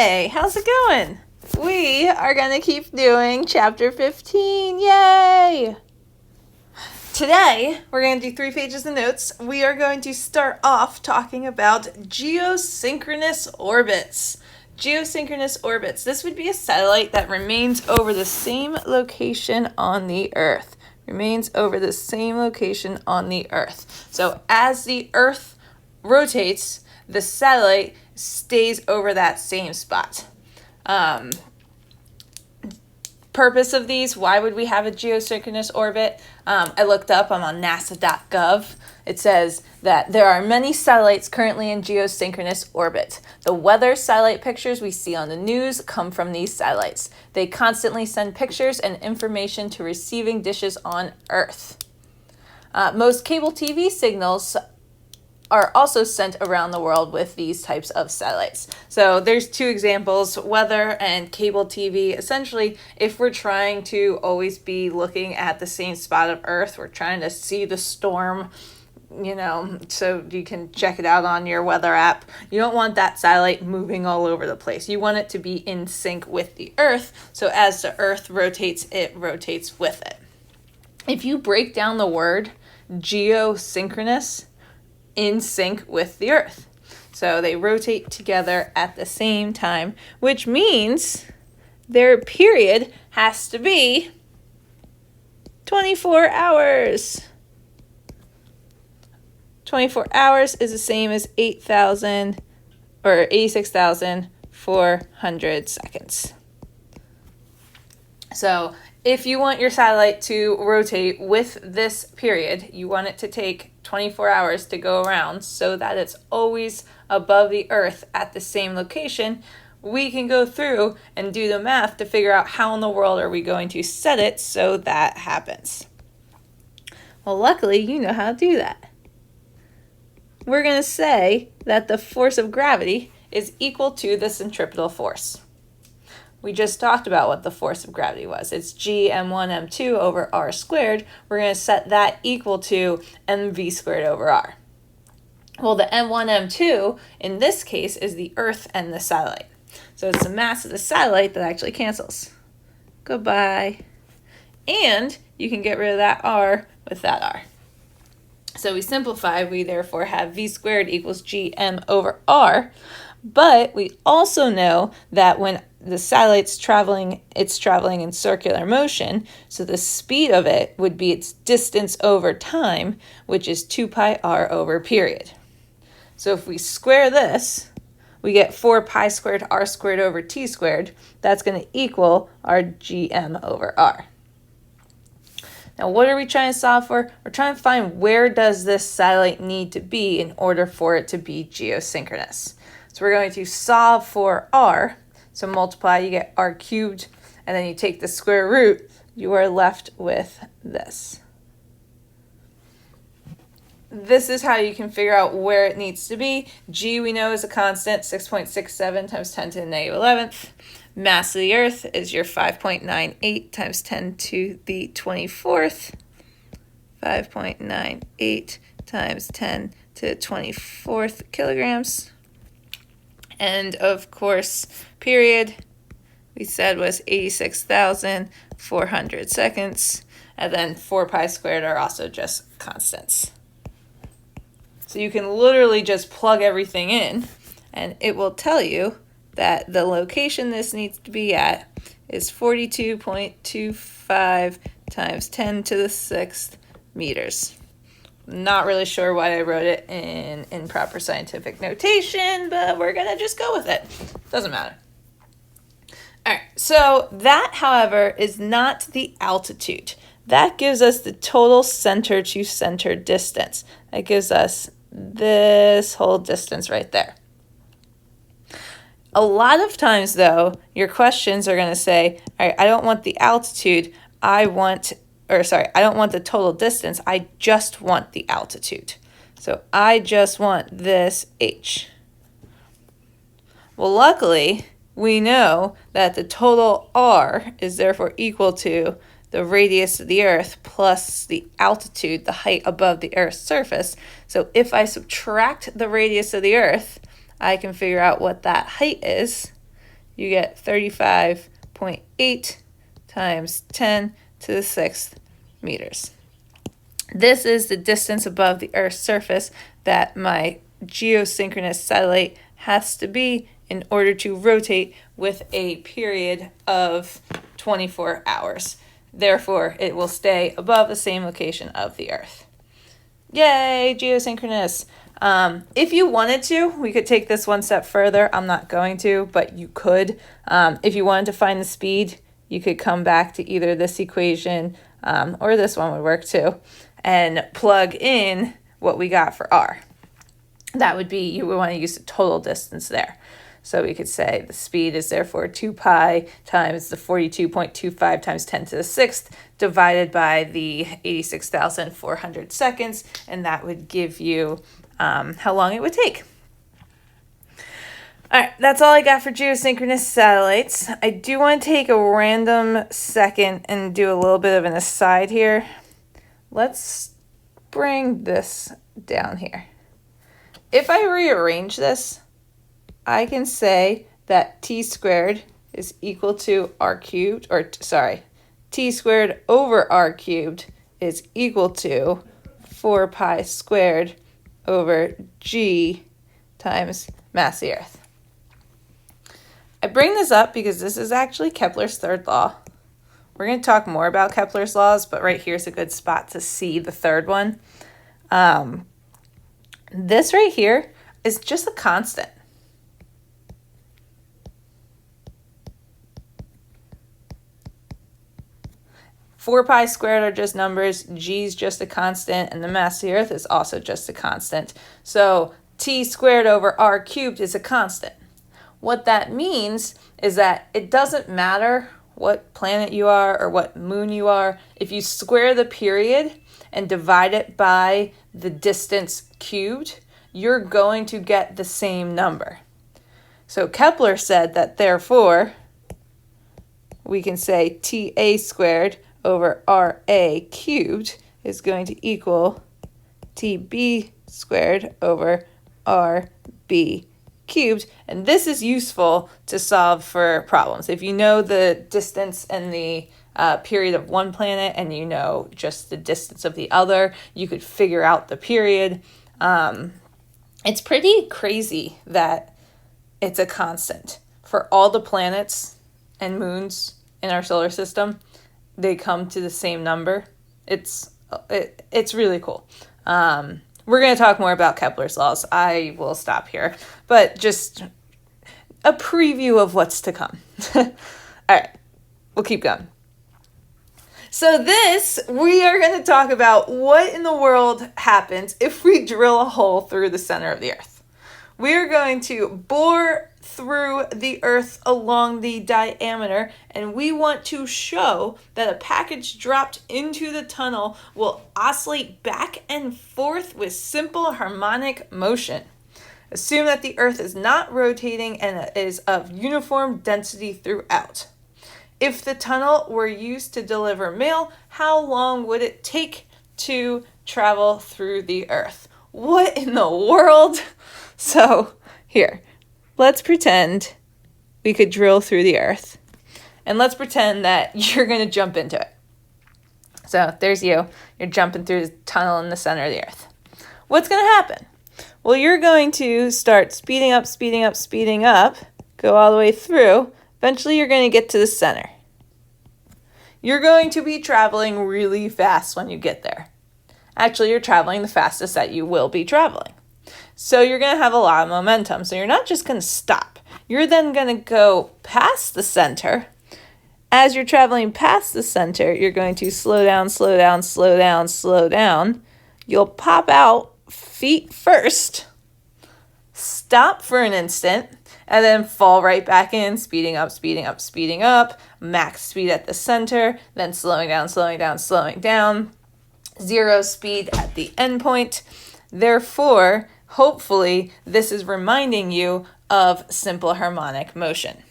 Hey, how's it going? We are going to keep doing chapter 15. Yay! Today, we're going to do 3 pages of notes. We are going to start off talking about geosynchronous orbits. Geosynchronous orbits. This would be a satellite that remains over the same location on the Earth. Remains over the same location on the Earth. So as the Earth rotates, the satellite stays over that same spot. Purpose of these, why would we have a geosynchronous orbit? I looked up, I'm on nasa.gov. It says that there are many satellites currently in geosynchronous orbit. The weather satellite pictures we see on the news come from these satellites. They constantly send pictures and information to receiving dishes on Earth. Most cable TV signals are also sent around the world with these types of satellites. So there's 2 examples, weather and cable TV. Essentially, if we're trying to always be looking at the same spot of Earth, we're trying to see the storm, so you can check it out on your weather app. You don't want that satellite moving all over the place. You want it to be in sync with the Earth, so as the Earth rotates, it rotates with it. If you break down the word geosynchronous, in sync with the Earth. So they rotate together at the same time, which means their period has to be 24 hours. 24 hours is the same as 8,000 or 86,400 seconds. So if you want your satellite to rotate with this period, you want it to take 24 hours to go around so that it's always above the Earth at the same location, we can go through and do the math to figure out how in the world are we going to set it so that happens. Well, luckily, you know how to do that. We're going to say that the force of gravity is equal to the centripetal force. We just talked about what the force of gravity was. It's g m1 m2 over r squared. We're going to set that equal to mv squared over r. Well, the m1, m2 in this case is the Earth and the satellite. So it's the mass of the satellite that actually cancels. Goodbye. And you can get rid of that r with that r. So we simplify. We therefore have v squared equals gm over r. But we also know that when the satellite's traveling, it's traveling in circular motion, so the speed of it would be its distance over time, which is 2 pi r over period. So if we square this, we get 4 pi squared r squared over t squared. That's going to equal our gm over r. Now, what are we trying to solve for? We're trying to find where does this satellite need to be in order for it to be geosynchronous. So we're going to solve for r. So multiply, you get r cubed, and then you take the square root, you are left with this. This is how you can figure out where it needs to be. G we know is a constant, 6.67 times 10 to the negative 11th. Mass of the Earth is your 5.98 times 10 to the 24th. 5.98 times 10 to the 24th kilograms. And of course, period, we said was 86,400 seconds. And then 4 pi squared are also just constants. So you can literally just plug everything in, and it will tell you that the location this needs to be at is 42.25 times 10 to the 6th meters. Not really sure why I wrote it in improper scientific notation, but we're going to just go with it. Doesn't matter. All right, so that, however, is not the altitude. That gives us the total center to center distance. That gives us this whole distance right there. A lot of times, though, your questions are going to say, all right, I don't want the altitude, I don't want the total distance, I just want the altitude. So I just want this h. Well, luckily, we know that the total r is therefore equal to the radius of the Earth plus the altitude, the height above the Earth's surface. So if I subtract the radius of the Earth, I can figure out what that height is. you get 35.8 times 10 to the 6th meters. This is the distance above the Earth's surface that my geosynchronous satellite has to be in order to rotate with a period of 24 hours. Therefore, it will stay above the same location of the Earth. Yay, geosynchronous. If you wanted to, we could take this one step further. I'm not going to, but you could. If you wanted to find the speed, you could come back to either this equation or this one would work too, and plug in what we got for r. That would be, you would want to use the total distance there. So we could say the speed is therefore 2 pi times the 42.25 times 10 to the 6th divided by the 86,400 seconds, and that would give you how long it would take. All right, that's all I got for geosynchronous satellites. I do want to take a random second and do a little bit of an aside here. Let's bring this down here. If I rearrange this, I can say that t squared is equal to r cubed, t squared over r cubed is equal to 4 pi squared over g times mass of the Earth. I bring this up because this is actually Kepler's third law. We're going to talk more about Kepler's laws, but right here's a good spot to see the third one. This right here is just a constant. Four pi squared are just numbers, g is just a constant, and the mass of the Earth is also just a constant. So t squared over r cubed is a constant. What that means is that it doesn't matter what planet you are or what moon you are. If you square the period and divide it by the distance cubed, you're going to get the same number. So Kepler said that therefore we can say TA squared over RA cubed is going to equal TB squared over RB cubed, and this is useful to solve for problems. If you know the distance and the period of one planet and you know just the distance of the other, you could figure out the period. It's pretty crazy that it's a constant. For all the planets and moons in our solar system, they come to the same number. It's really cool. We're going to talk more about Kepler's laws. I will stop here, but just a preview of what's to come. All right, we'll keep going. So we are going to talk about what in the world happens if we drill a hole through the center of the Earth. We're going to bore through the Earth along the diameter, and we want to show that a package dropped into the tunnel will oscillate back and forth with simple harmonic motion. Assume that the Earth is not rotating and is of uniform density throughout. If the tunnel were used to deliver mail, how long would it take to travel through the Earth? What in the world? So here, let's pretend we could drill through the Earth, and let's pretend that you're going to jump into it. So there's you. You're jumping through the tunnel in the center of the Earth. What's going to happen? Well, you're going to start speeding up, go all the way through. Eventually, you're going to get to the center. You're going to be traveling really fast when you get there. Actually, you're traveling the fastest that you will be traveling. So you're going to have a lot of momentum. So you're not just going to stop. You're then going to go past the center. As you're traveling past the center, you're going to slow down. You'll pop out feet first, stop for an instant, and then fall right back in, speeding up, max speed at the center, then slowing down, zero speed at the end point. Therefore, hopefully, this is reminding you of simple harmonic motion.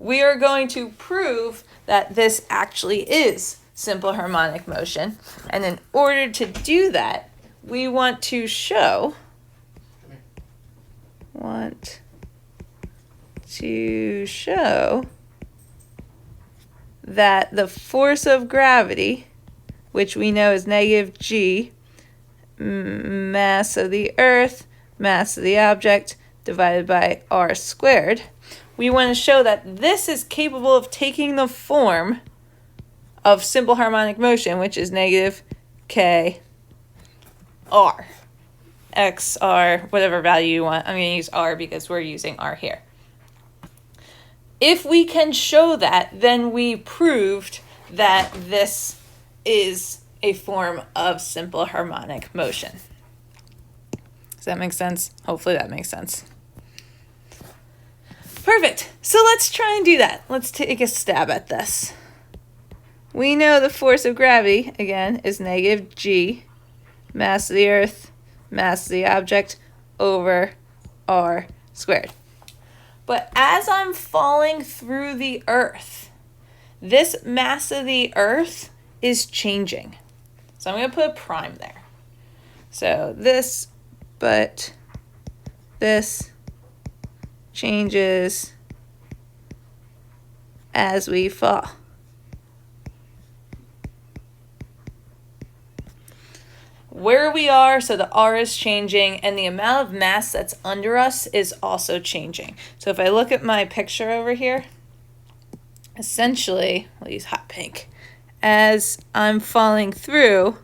We are going to prove that this actually is simple harmonic motion. And in order to do that, we want to show, to show that the force of gravity, which we know is negative g, mass of the Earth, mass of the object, divided by r squared, we want to show that this is capable of taking the form of simple harmonic motion, which is negative k r, x, r, whatever value you want. I'm going to use r because we're using r here. If we can show that, then we proved that this is a form of simple harmonic motion. Does that make sense? Hopefully that makes sense. Perfect. So let's try and do that. Let's take a stab at this. We know the force of gravity, again, is negative g, mass of the Earth, mass of the object, over r squared. But as I'm falling through the Earth, this mass of the Earth is changing. So I'm going to put a prime there. So this, but this changes as we fall. Where we are, so the r is changing, and the amount of mass that's under us is also changing. So if I look at my picture over here, essentially, I'll use hot pink, as I'm falling through,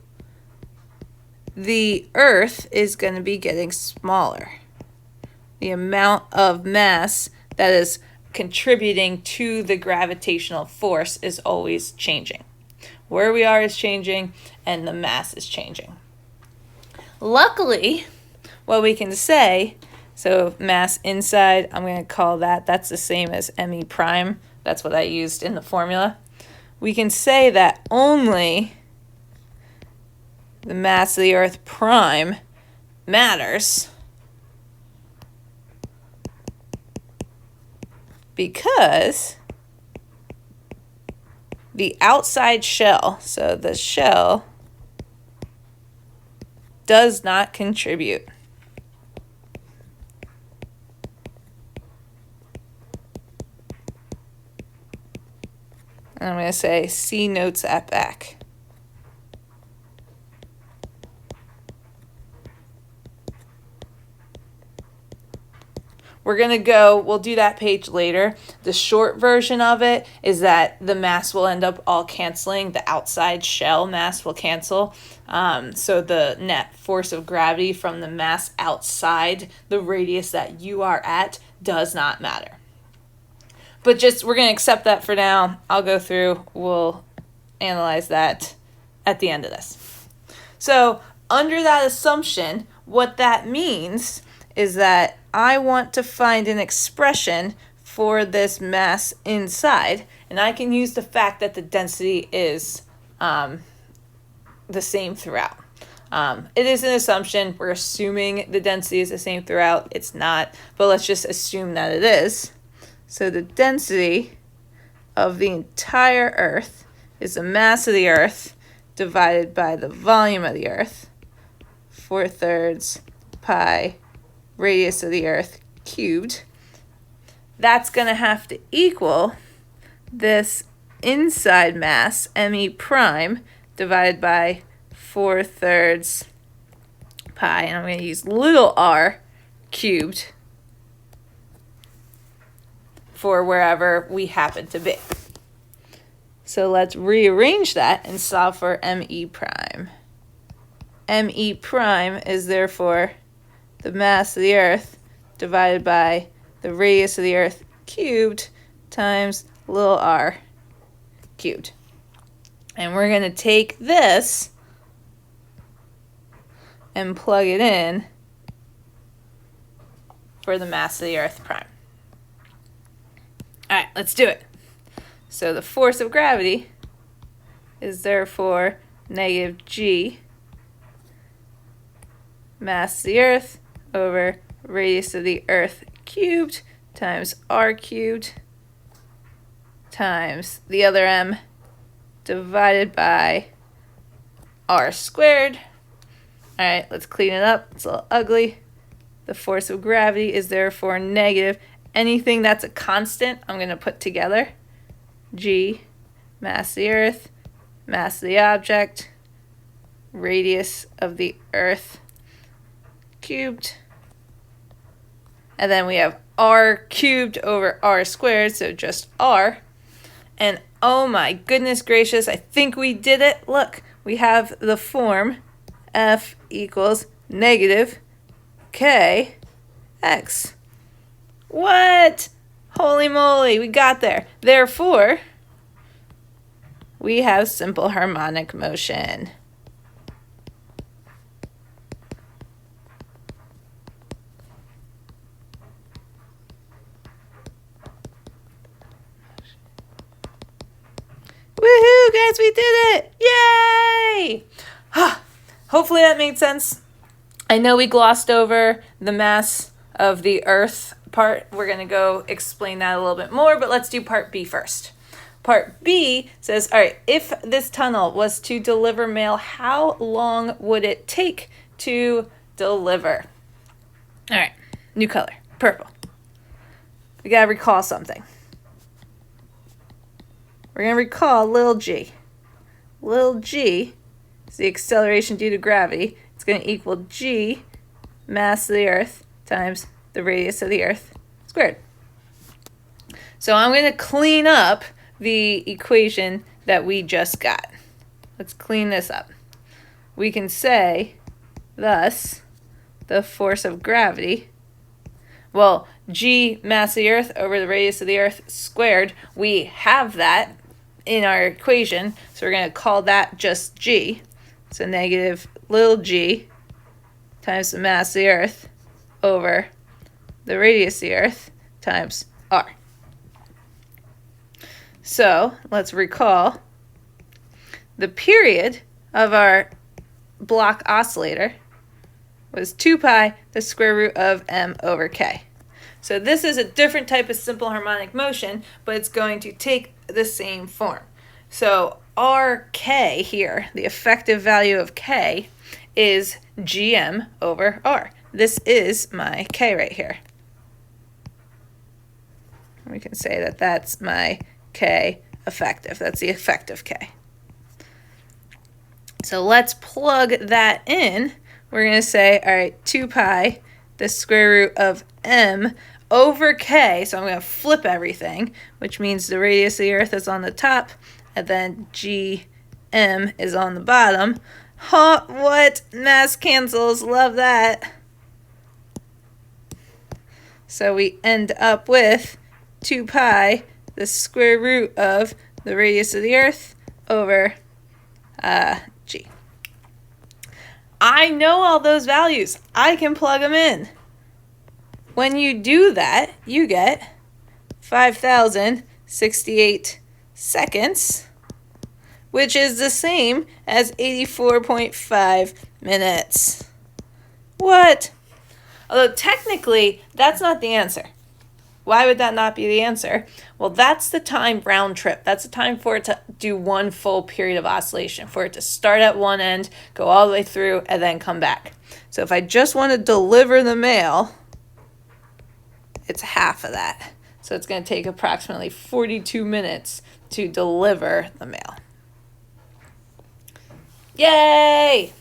the Earth is going to be getting smaller. The amount of mass that is contributing to the gravitational force is always changing. Where we are is changing, and the mass is changing. Luckily, what we can say, so mass inside, I'm going to call that's the same as me prime. That's what I used in the formula. We can say that only the mass of the Earth prime matters because the outside shell, so the shell, does not contribute. And I'm going to say see notes at back. We'll do that page later. The short version of it is that the mass will end up all canceling. The outside shell mass will cancel. So the net force of gravity from the mass outside the radius that you are at does not matter. But we're going to accept that for now. I'll go through, we'll analyze that at the end of this. So under that assumption, what that means is that I want to find an expression for this mass inside, and I can use the fact that the density is the same throughout. It is an assumption. We're assuming the density is the same throughout. It's not, but let's just assume that it is. So the density of the entire Earth is the mass of the Earth divided by the volume of the Earth, 4/3 pi radius of the Earth cubed. That's going to have to equal this inside mass, me prime, divided by 4/3 pi, and I'm going to use little r cubed for wherever we happen to be. So let's rearrange that and solve for me prime. Me prime is therefore the mass of the Earth divided by the radius of the Earth cubed times little r cubed. And we're going to take this and plug it in for the mass of the Earth prime. All right, let's do it. So the force of gravity is therefore negative g mass of the Earth over radius of the Earth cubed times r cubed times the other m divided by r squared. All right, let's clean it up. It's a little ugly. The force of gravity is therefore negative anything that's a constant, I'm going to put together. G, mass of the Earth, mass of the object, radius of the Earth cubed. And then we have r cubed over r squared, so just r. And oh my goodness gracious, I think we did it. Look, we have the form F equals negative k x. What? Holy moly, we got there. Therefore, we have simple harmonic motion. Woohoo, guys, we did it! Yay! Hopefully that made sense. I know we glossed over the mass of the Earth part. We're going to go explain that a little bit more, but let's do part B first. Part B says, all right, if this tunnel was to deliver mail, how long would it take to deliver? All right, new color, purple. We got to recall something. We're going to recall little g. Little g is the acceleration due to gravity. It's going to equal g, mass of the Earth, times the radius of the Earth squared. So I'm going to clean up the equation that we just got. Let's clean this up. We can say, thus, the force of gravity, well, g, mass of the Earth, over the radius of the Earth squared, we have that in our equation, so we're going to call that just g. So negative little g times the mass of the Earth over the radius of the Earth times r. So let's recall the period of our block oscillator was 2 pi the square root of m over k. So this is a different type of simple harmonic motion, but it's going to take the same form. So rk here, the effective value of k, is gm over r. This is my k right here. We can say that that's my k effective. That's the effective k. So let's plug that in. We're going to say, all right, 2 pi, the square root of m over k. So I'm going to flip everything, which means the radius of the Earth is on the top, and then gm is on the bottom. Huh, what? Mass cancels. Love that. So we end up with 2 pi, the square root of the radius of the Earth over g. I know all those values. I can plug them in. When you do that, you get 5,068 seconds, which is the same as 84.5 minutes. What? Although technically, that's not the answer. Why would that not be the answer? Well, that's the time round trip. That's the time for it to do one full period of oscillation, for it to start at one end, go all the way through, and then come back. So if I just want to deliver the mail, it's half of that. So it's going to take approximately 42 minutes to deliver the mail. Yay!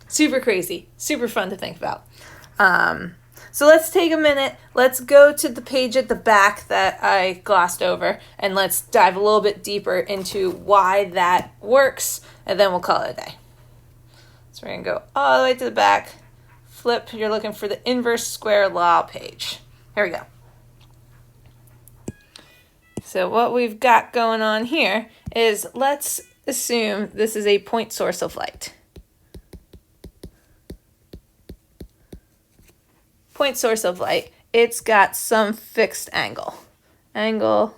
Super crazy, super fun to think about. So let's take a minute, let's go to the page at the back that I glossed over, and let's dive a little bit deeper into why that works, and then we'll call it a day. So we're going to go all the way to the back, flip, you're looking for the inverse square law page. Here we go. So what we've got going on here is, let's assume this is a point source of light. Point source of light, it's got some fixed angle. Angle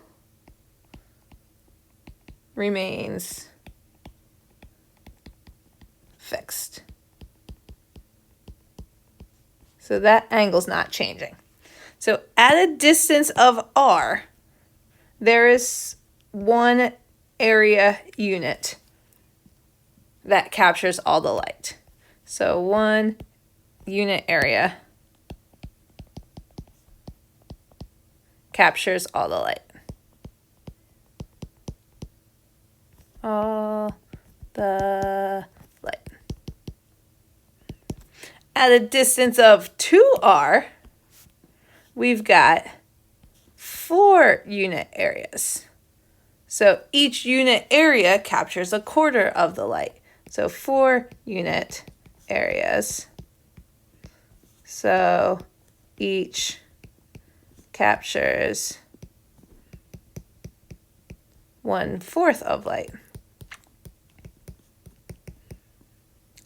remains fixed. So that angle's not changing. So at a distance of r, there is one area unit that captures all the light. So one unit area captures all the light. All the light. At a distance of 2r, we've got 4 unit areas. So each unit area captures a quarter of the light. So 4 unit areas. So each captures 1/4 of light.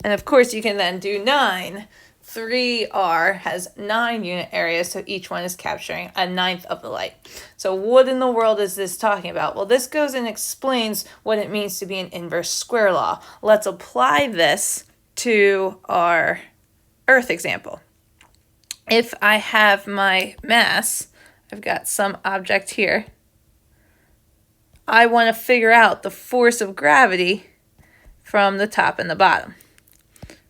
And of course you can then do 9. 3r has 9 unit areas, so each one is capturing 1/9 of the light. So what in the world is this talking about? Well, this goes and explains what it means to be an inverse square law. Let's apply this to our Earth example. If I have my mass, I've got some object here, I want to figure out the force of gravity from the top and the bottom.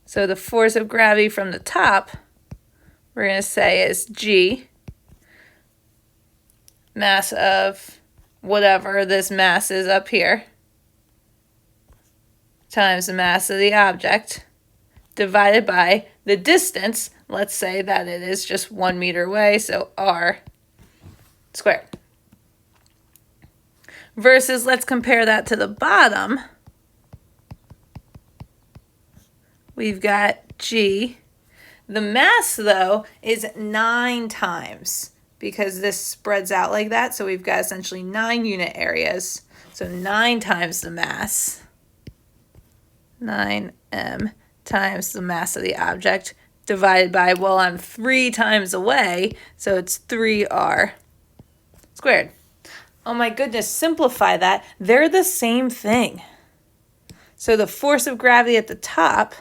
So the force of gravity from the top, we're going to say is G, mass of whatever this mass is up here, times the mass of the object, divided by the distance. Let's say that it is just 1 meter away, so r squared. Versus, let's compare that to the bottom. We've got G. The mass, though, is 9 times because this spreads out like that. So we've got essentially 9 unit areas. So 9 times the mass. 9m times the mass of the object divided by, well, I'm 3 times away, so it's 3r squared. Oh my goodness, simplify that. They're the same thing. So the force of gravity at the top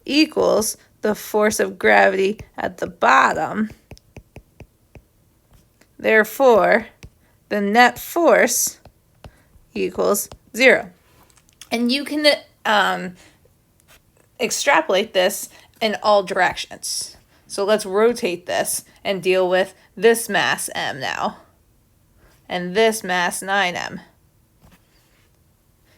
equals the force of gravity at the bottom. Therefore, the net force equals 0. And you can extrapolate this in all directions. So let's rotate this and deal with this mass m now, and this mass 9m.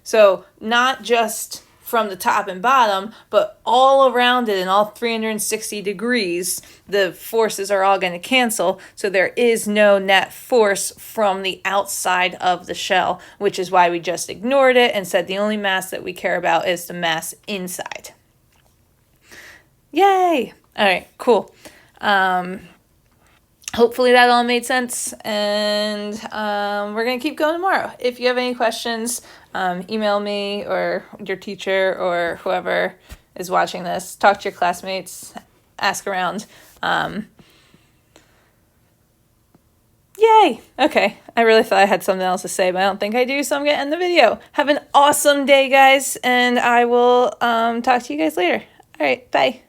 So not just from the top and bottom, but all around it in all 360 degrees, the forces are all going to cancel. So there is no net force from the outside of the shell, which is why we just ignored it and said the only mass that we care about is the mass inside. Yay! All right, cool. Hopefully that all made sense, and we're going to keep going tomorrow. If you have any questions, email me or your teacher or whoever is watching this. Talk to your classmates, ask around. Yay! Okay, I really thought I had something else to say, but I don't think I do, so I'm going to end the video. Have an awesome day, guys, and I will talk to you guys later. All right, bye.